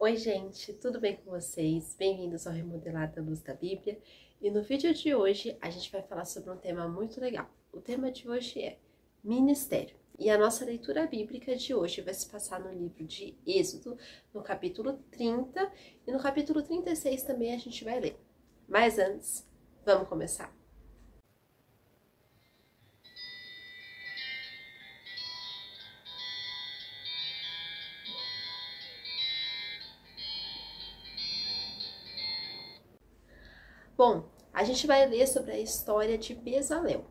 Oi gente, tudo bem com vocês? Bem-vindos ao Remodelar da Luz da Bíblia. E no vídeo de hoje a gente vai falar sobre um tema muito legal. O tema de hoje é ministério. E a nossa leitura bíblica de hoje vai se passar no livro de Êxodo, no capítulo 30, e no capítulo 36 também a gente vai ler. Mas antes, vamos começar. Bom, a gente vai ler sobre a história de Bezalel.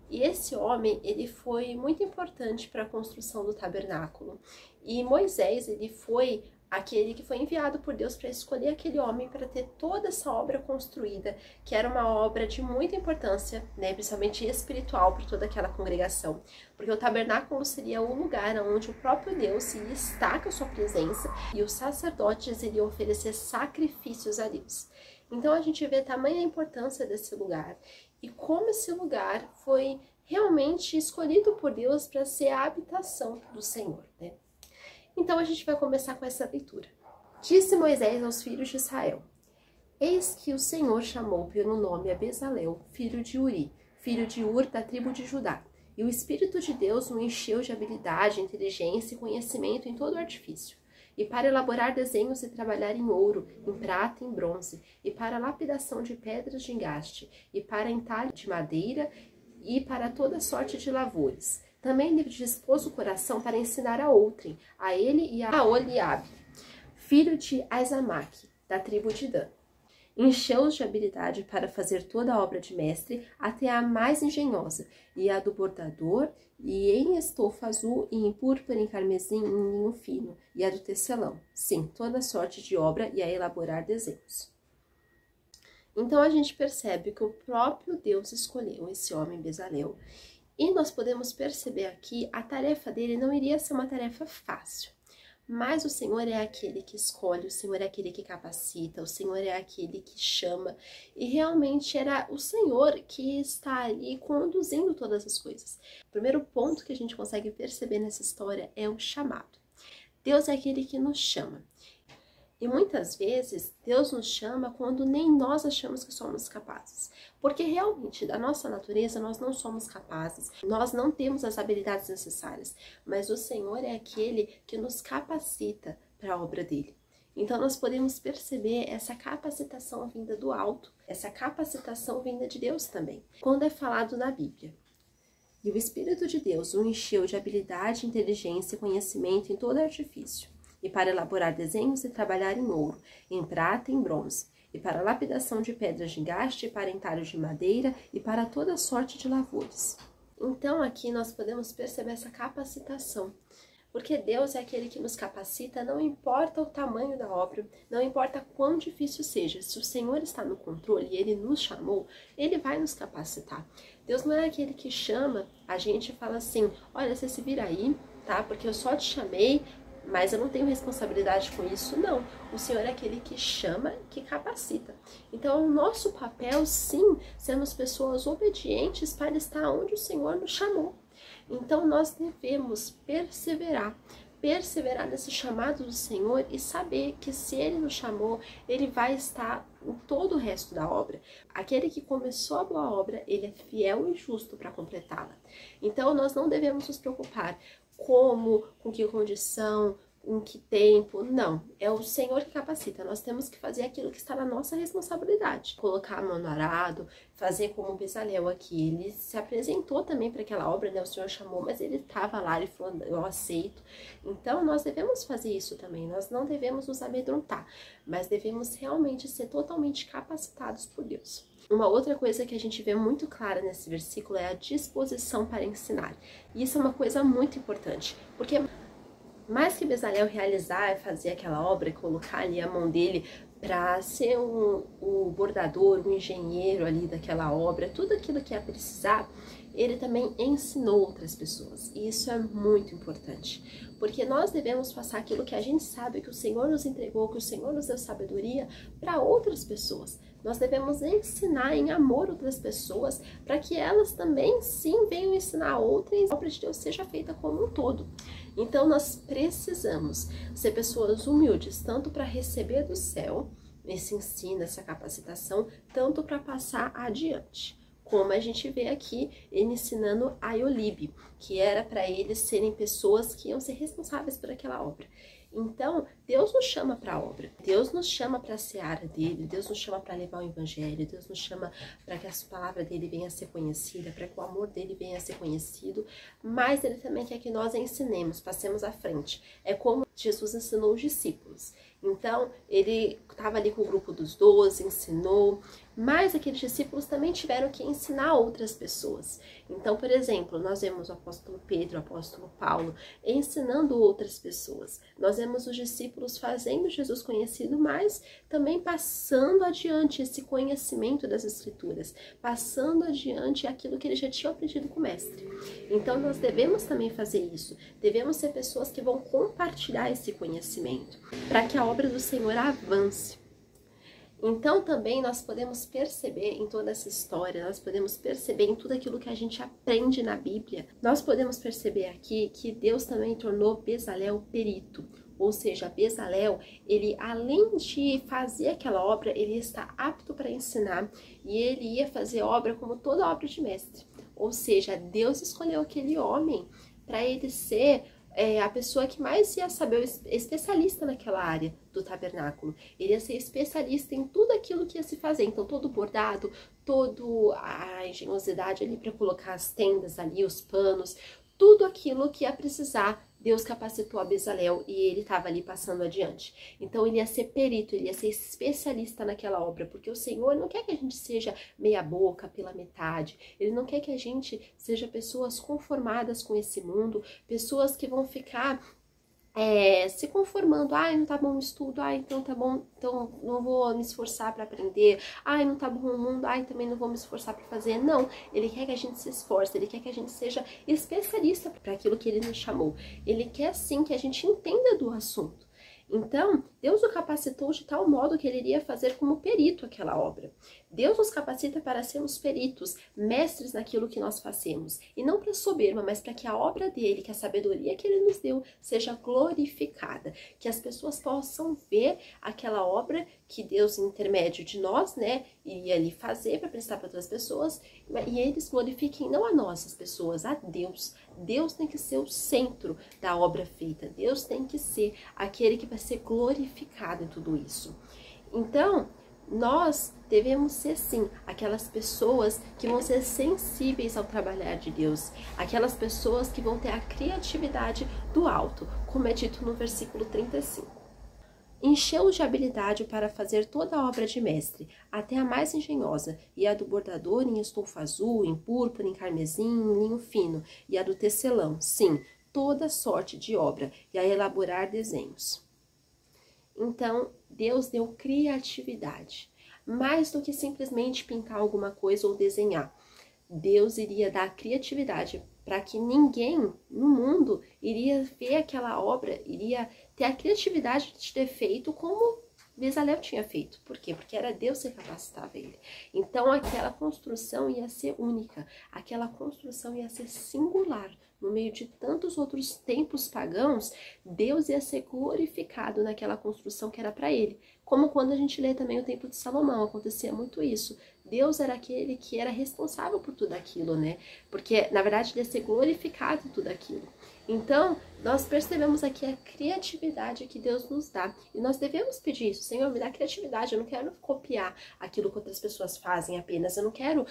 E esse homem, ele foi muito importante para a construção do tabernáculo. E Moisés, ele foi aquele que foi enviado por Deus para escolher aquele homem para ter toda essa obra construída, que era uma obra de muita importância, né, principalmente espiritual para toda aquela congregação. Porque o tabernáculo seria o lugar onde o próprio Deus iria estar com a sua presença e os sacerdotes iriam oferecer sacrifícios a Deus. Então a gente vê tamanha importância desse lugar e como esse lugar foi realmente escolhido por Deus para ser a habitação do Senhor, né? Então a gente vai começar com essa leitura. Disse Moisés aos filhos de Israel: Eis que o Senhor chamou pelo nome a Bezalel, filho de Uri, filho de Ur, da tribo de Judá. E o Espírito de Deus o encheu de habilidade, inteligência e conhecimento em todo o artifício. E para elaborar desenhos e trabalhar em ouro, em prata e em bronze, e para lapidação de pedras de engaste, e para entalho de madeira, e para toda sorte de lavores. Também lhe dispôs o coração para ensinar a outrem, a ele e a Oliabe, filho de Aizamaque, da tribo de Dan. Encheu-os de habilidade para fazer toda a obra de mestre, até a mais engenhosa, e a do bordador, e em estofa azul, e em púrpura, em carmesim, e em linho fino, e a do tecelão. Sim, toda sorte de obra e a elaborar desenhos. Então a gente percebe que o próprio Deus escolheu esse homem Bezalel, e nós podemos perceber aqui a tarefa dele não iria ser uma tarefa fácil. Mas o Senhor é aquele que escolhe, o Senhor é aquele que capacita, o Senhor é aquele que chama. E realmente era o Senhor que está ali conduzindo todas as coisas. O primeiro ponto que a gente consegue perceber nessa história é o chamado. Deus é aquele que nos chama. E muitas vezes Deus nos chama quando nem nós achamos que somos capazes. Porque realmente, da nossa natureza, nós não somos capazes, nós não temos as habilidades necessárias. Mas o Senhor é aquele que nos capacita para a obra dele. Então nós podemos perceber essa capacitação vinda do alto, essa capacitação vinda de Deus também. Quando é falado na Bíblia: E o Espírito de Deus o encheu de habilidade, inteligência e conhecimento em todo artifício, e para elaborar desenhos e trabalhar em ouro, em prata e em bronze, e para lapidação de pedras de engaste, e para entalho de madeira, e para toda sorte de lavores. Então aqui nós podemos perceber essa capacitação, porque Deus é aquele que nos capacita, não importa o tamanho da obra, não importa quão difícil seja, se o Senhor está no controle e Ele nos chamou, Ele vai nos capacitar. Deus não é aquele que chama a gente e fala assim: olha, você se vira aí, tá? Porque eu só te chamei, mas eu não tenho responsabilidade com isso. Não, o Senhor é aquele que chama, que capacita. Então, o nosso papel, sim, sermos pessoas obedientes para estar onde o Senhor nos chamou. Então, nós devemos perseverar nesse chamado do Senhor e saber que se Ele nos chamou, Ele vai estar em todo o resto da obra. Aquele que começou a boa obra, Ele é fiel e justo para completá-la. Então, nós não devemos nos preocupar como, com que condição, em que tempo, não. É o Senhor que capacita, nós temos que fazer aquilo que está na nossa responsabilidade. Colocar a mão no arado, fazer como o Bezalel aqui, ele se apresentou também para aquela obra, né? O Senhor chamou, mas ele estava lá, ele falou: eu aceito. Então nós devemos fazer isso também, nós não devemos nos amedrontar, mas devemos realmente ser totalmente capacitados por Deus. Uma outra coisa que a gente vê muito clara nesse versículo é a disposição para ensinar. E isso é uma coisa muito importante, porque mais que Bezalel realizar, fazer aquela obra, colocar ali a mão dele para ser o bordador, o engenheiro ali daquela obra, tudo aquilo que ia precisar, ele também ensinou outras pessoas. E isso é muito importante, porque nós devemos passar aquilo que a gente sabe, que o Senhor nos entregou, que o Senhor nos deu sabedoria para outras pessoas. Nós devemos ensinar em amor outras pessoas, para que elas também, sim, venham ensinar outras, a obra de Deus seja feita como um todo. Então, nós precisamos ser pessoas humildes, tanto para receber do céu esse ensino, essa capacitação, tanto para passar adiante. Como a gente vê aqui, ele ensinando a Iolibe, que era para eles serem pessoas que iam ser responsáveis por aquela obra. Então, Deus nos chama para a obra, Deus nos chama para a seara dele, Deus nos chama para levar o evangelho, Deus nos chama para que a palavra dele venha a ser conhecida, para que o amor dele venha a ser conhecido, mas ele também quer que nós ensinemos, passemos à frente. É como Jesus ensinou os discípulos. Então, ele estava ali com o grupo dos 12, ensinou, mas aqueles discípulos também tiveram que ensinar outras pessoas. Então, por exemplo, nós vemos o apóstolo Pedro, o apóstolo Paulo, ensinando outras pessoas. Nós vemos os discípulos fazendo Jesus conhecido, mas também passando adiante esse conhecimento das Escrituras, passando adiante aquilo que eles já tinham aprendido com o Mestre. Então, nós devemos também fazer isso. Devemos ser pessoas que vão compartilhar esse conhecimento, para que a obra do Senhor avance. Então também nós podemos perceber em toda essa história, nós podemos perceber em tudo aquilo que a gente aprende na Bíblia, nós podemos perceber aqui que Deus também tornou Bezalel perito. Ou seja, Bezalel, ele além de fazer aquela obra, ele está apto para ensinar e ele ia fazer obra como toda obra de mestre. Ou seja, Deus escolheu aquele homem para ele ser a pessoa que mais ia saber, especialista naquela área do tabernáculo. Ele ia ser especialista em tudo aquilo que ia se fazer. Então, todo o bordado, toda a engenhosidade ali para colocar as tendas ali, os panos, tudo aquilo que ia precisar, Deus capacitou a Bezalel e ele estava ali passando adiante. Então, ele ia ser perito, ele ia ser especialista naquela obra, porque o Senhor não quer que a gente seja meia boca, pela metade. Ele não quer que a gente seja pessoas conformadas com esse mundo, pessoas que vão ficar se conformando. Ai, não tá bom o estudo, ai, então tá bom, então não vou me esforçar para aprender, ai, não tá bom o mundo, ai, também não vou me esforçar para fazer. Não, ele quer que a gente se esforce, ele quer que a gente seja especialista para aquilo que ele nos chamou. Ele quer sim que a gente entenda do assunto. Então, Deus o capacitou de tal modo que ele iria fazer como perito aquela obra. Deus nos capacita para sermos peritos, mestres naquilo que nós fazemos. E não para soberba, mas para que a obra dele, que a sabedoria que ele nos deu, seja glorificada. Que as pessoas possam ver aquela obra que Deus, em intermédio de nós, iria ali fazer para prestar para outras pessoas. E eles glorifiquem não a nós, as pessoas, a Deus. Deus tem que ser o centro da obra feita. Deus tem que ser aquele que vai ser glorificado em tudo isso. Então, nós devemos ser, sim, aquelas pessoas que vão ser sensíveis ao trabalhar de Deus, aquelas pessoas que vão ter a criatividade do alto, como é dito no versículo 35. Encheu-os de habilidade para fazer toda a obra de mestre, até a mais engenhosa, e a do bordador em estofa azul, em púrpura, em carmesim, em linho fino, e a do tecelão, sim, toda sorte de obra, e a elaborar desenhos. Então, Deus deu criatividade, mais do que simplesmente pintar alguma coisa ou desenhar. Deus iria dar criatividade para que ninguém no mundo iria ver aquela obra, iria ter a criatividade de ter feito como Bezalel tinha feito. Por quê? Porque era Deus que capacitava ele. Então, aquela construção ia ser única, aquela construção ia ser singular. No meio de tantos outros templos pagãos, Deus ia ser glorificado naquela construção que era para ele. Como quando a gente lê também o Templo de Salomão, acontecia muito isso. Deus era aquele que era responsável por tudo aquilo, Porque, na verdade, ele ia ser glorificado em tudo aquilo. Então, nós percebemos aqui a criatividade que Deus nos dá. E nós devemos pedir isso. Senhor, me dá criatividade. Eu não quero copiar aquilo que outras pessoas fazem apenas. Eu não quero,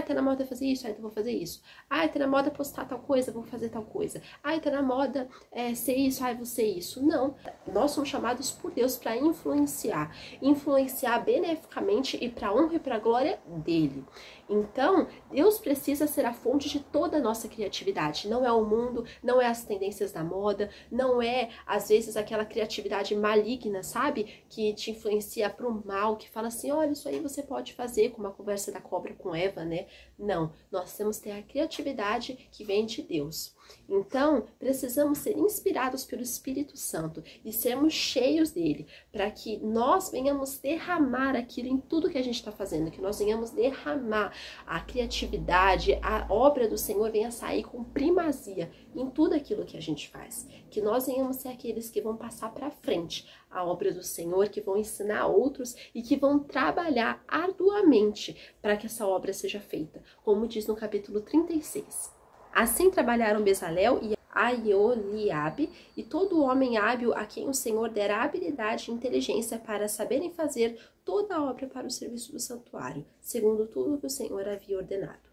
tá na moda fazer isso, então vou fazer isso. Tá na moda postar tal coisa, vou fazer tal coisa. Tá na moda ser isso, vou ser isso. Não. Nós somos chamados por Deus para influenciar. Influenciar beneficamente e para a honra e para a glória dele. Então, Deus precisa ser a fonte de toda a nossa criatividade. Não é o mundo, não é as tendências da moda, não é, às vezes, aquela criatividade maligna, sabe? Que te influencia para o mal, que fala assim, olha, isso aí você pode fazer, como a conversa da cobra com Eva, né? Não, nós temos que ter a criatividade que vem de Deus. Então, precisamos ser inspirados pelo Espírito Santo e sermos cheios dele, para que nós venhamos derramar aquilo em tudo que a gente está fazendo, que nós venhamos derramar a criatividade, a obra do Senhor venha sair com primazia em tudo aquilo que a gente faz. Que nós venhamos ser aqueles que vão passar para frente a obra do Senhor, que vão ensinar outros e que vão trabalhar arduamente para que essa obra seja feita, como diz no capítulo 36. Assim trabalharam Bezalel e Aioliabe e todo homem hábil a quem o Senhor dera habilidade e inteligência para saberem fazer toda a obra para o serviço do santuário, segundo tudo que o Senhor havia ordenado.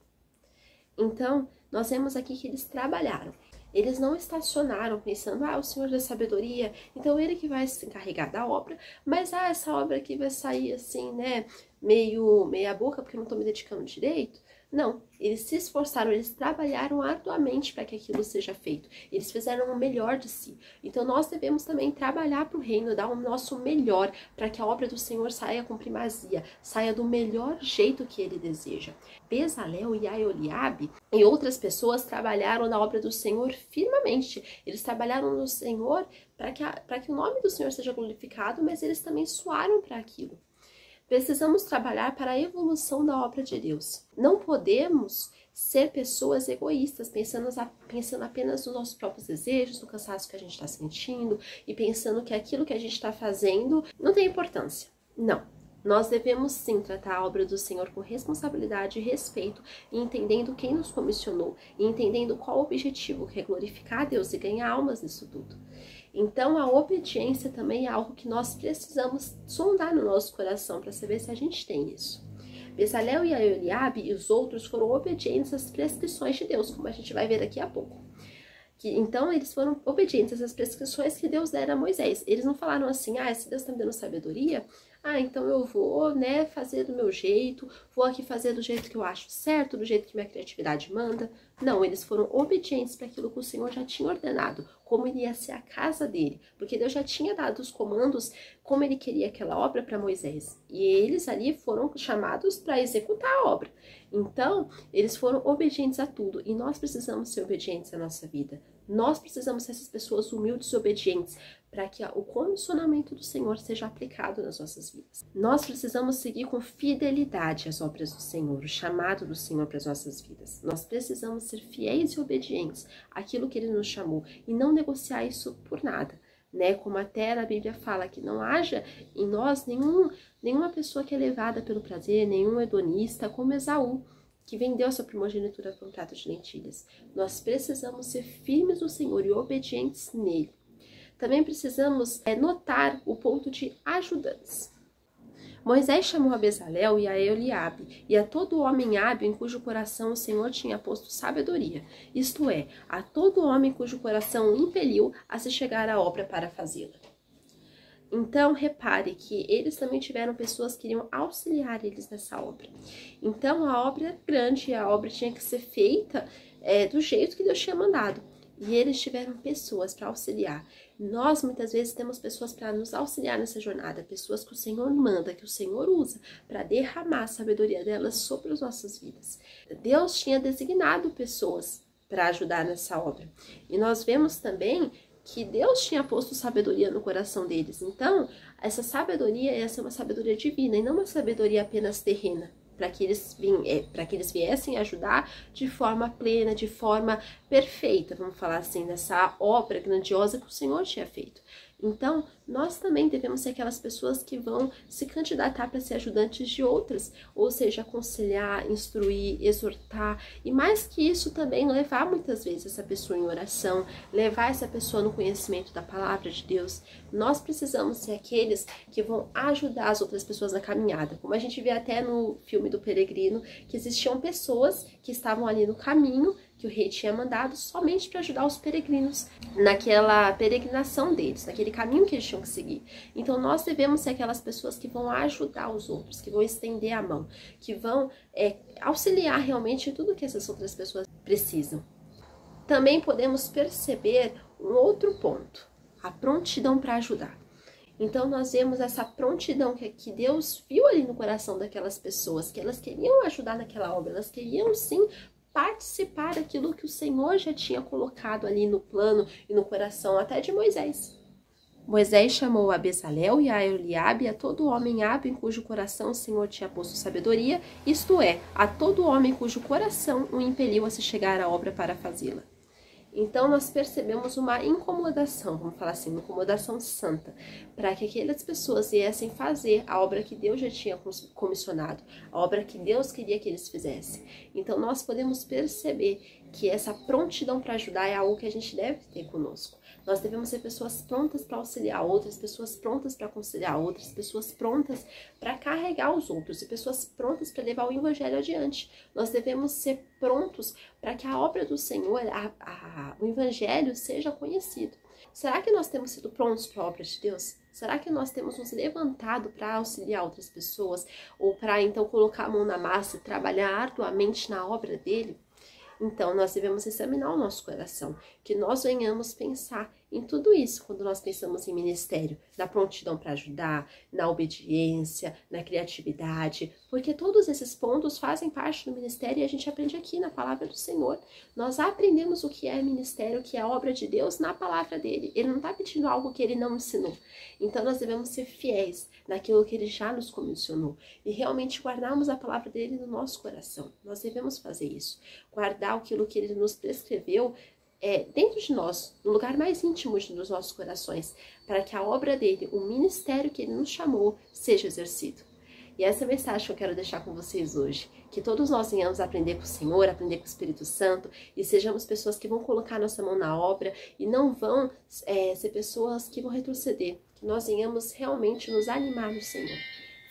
Então, nós vemos aqui que eles trabalharam. Eles não estacionaram pensando, o Senhor dá sabedoria, então ele que vai se encarregar da obra, mas essa obra aqui vai sair assim, né, meia boca porque eu não estou me dedicando direito. Não, eles se esforçaram, eles trabalharam arduamente para que aquilo seja feito. Eles fizeram o melhor de si. Então nós devemos também trabalhar para o reino, dar o nosso melhor para que a obra do Senhor saia com primazia, saia do melhor jeito que ele deseja. Bezalel e Aioliabe e outras pessoas trabalharam na obra do Senhor firmemente. Eles trabalharam no Senhor para que o nome do Senhor seja glorificado, mas eles também suaram para aquilo. Precisamos trabalhar para a evolução da obra de Deus. Não podemos ser pessoas egoístas, pensando apenas nos nossos próprios desejos, no cansaço que a gente está sentindo e pensando que aquilo que a gente está fazendo não tem importância. Não. Nós devemos sim tratar a obra do Senhor com responsabilidade e respeito, e entendendo quem nos comissionou, e entendendo qual o objetivo, que é glorificar a Deus e ganhar almas nisso tudo. Então, a obediência também é algo que nós precisamos sondar no nosso coração para saber se a gente tem isso. Bezalel e Aioliabe e os outros foram obedientes às prescrições de Deus, como a gente vai ver daqui a pouco. Então, eles foram obedientes às prescrições que Deus dera a Moisés. Eles não falaram assim, se Deus está me dando sabedoria, então eu vou, fazer do meu jeito, vou aqui fazer do jeito que eu acho certo, do jeito que minha criatividade manda. Não, eles foram obedientes para aquilo que o Senhor já tinha ordenado, como iria ser a casa dele, porque Deus já tinha dado os comandos, como ele queria aquela obra para Moisés. E eles ali foram chamados para executar a obra. Então, eles foram obedientes a tudo, e nós precisamos ser obedientes à nossa vida. Nós precisamos ser essas pessoas humildes e obedientes, para que o comissionamento do Senhor seja aplicado nas nossas vidas. Nós precisamos seguir com fidelidade as obras do Senhor, o chamado do Senhor para as nossas vidas. Nós precisamos ser fiéis e obedientes àquilo que Ele nos chamou e não negociar isso por nada, Como até a Bíblia fala, que não haja em nós nenhuma pessoa que é levada pelo prazer, nenhum hedonista, como Esaú, que vendeu a sua primogenitura por um prato de lentilhas. Nós precisamos ser firmes no Senhor e obedientes nele. Também precisamos notar o ponto de ajudantes. Moisés chamou a Bezalel e a Aioliabe, e a todo homem hábil em cujo coração o Senhor tinha posto sabedoria, isto é, a todo homem cujo coração o impeliu a se chegar à obra para fazê-la. Então, repare que eles também tiveram pessoas que iriam auxiliar eles nessa obra. Então, a obra é grande, a obra tinha que ser feita do jeito que Deus tinha mandado. E eles tiveram pessoas para auxiliar. Nós, muitas vezes, temos pessoas para nos auxiliar nessa jornada, pessoas que o Senhor manda, que o Senhor usa para derramar a sabedoria delas sobre as nossas vidas. Deus tinha designado pessoas para ajudar nessa obra. E nós vemos também que Deus tinha posto sabedoria no coração deles. Então, essa sabedoria ia ser uma sabedoria divina e não uma sabedoria apenas terrena, para que eles viessem ajudar de forma plena, de forma perfeita, vamos falar assim, nessa obra grandiosa que o Senhor tinha feito. Então, nós também devemos ser aquelas pessoas que vão se candidatar para ser ajudantes de outras, ou seja, aconselhar, instruir, exortar, e mais que isso também levar muitas vezes essa pessoa em oração, levar essa pessoa no conhecimento da palavra de Deus. Nós precisamos ser aqueles que vão ajudar as outras pessoas na caminhada, como a gente vê até no filme do Peregrino, que existiam pessoas que estavam ali no caminho, que o rei tinha mandado somente para ajudar os peregrinos naquela peregrinação deles, naquele caminho que eles tinham que seguir. Então nós devemos ser aquelas pessoas que vão ajudar os outros, que vão estender a mão, que vão auxiliar realmente em tudo que essas outras pessoas precisam. Também podemos perceber um outro ponto, a prontidão para ajudar. Então nós vemos essa prontidão que Deus viu ali no coração daquelas pessoas, que elas queriam ajudar naquela obra, elas queriam sim participar daquilo que o Senhor já tinha colocado ali no plano e no coração até de Moisés. Moisés chamou a Bezalel e a Eliabe, a todo homem hábil em cujo coração o Senhor tinha posto sabedoria, isto é, a todo homem cujo coração o impeliu a se chegar à obra para fazê-la. Então nós percebemos uma incomodação, vamos falar assim, uma incomodação santa, para que aquelas pessoas viessem fazer a obra que Deus já tinha comissionado, a obra que Deus queria que eles fizessem. Então nós podemos perceber que essa prontidão para ajudar é algo que a gente deve ter conosco. Nós devemos ser pessoas prontas para auxiliar outras, pessoas prontas para aconselhar outras, pessoas prontas para carregar os outros e pessoas prontas para levar o evangelho adiante. Nós devemos ser prontos para que a obra do Senhor, o evangelho seja conhecido. Será que nós temos sido prontos para a obra de Deus? Será que nós temos nos levantado para auxiliar outras pessoas ou para então colocar a mão na massa e trabalhar arduamente na obra dele? Então, nós devemos examinar o nosso coração, que nós venhamos pensar em tudo isso quando nós pensamos em ministério, na prontidão para ajudar, na obediência, na criatividade, porque todos esses pontos fazem parte do ministério e a gente aprende aqui na palavra do Senhor. Nós aprendemos o que é ministério, o que é a obra de Deus na palavra dele. Ele não está pedindo algo que ele não ensinou. Então, nós devemos ser fiéis naquilo que ele já nos comissionou e realmente guardarmos a palavra dele no nosso coração. Nós devemos fazer isso, guardar aquilo que ele nos prescreveu dentro de nós, no lugar mais íntimo dos nossos corações, para que a obra dele, o ministério que ele nos chamou, seja exercido. E essa é a mensagem que eu quero deixar com vocês hoje, que todos nós venhamos aprender com o Senhor, aprender com o Espírito Santo, e sejamos pessoas que vão colocar nossa mão na obra e não vão ser pessoas que vão retroceder, que nós venhamos realmente nos animar no Senhor.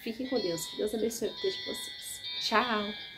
Fiquem com Deus, que Deus abençoe a vida de vocês. Tchau!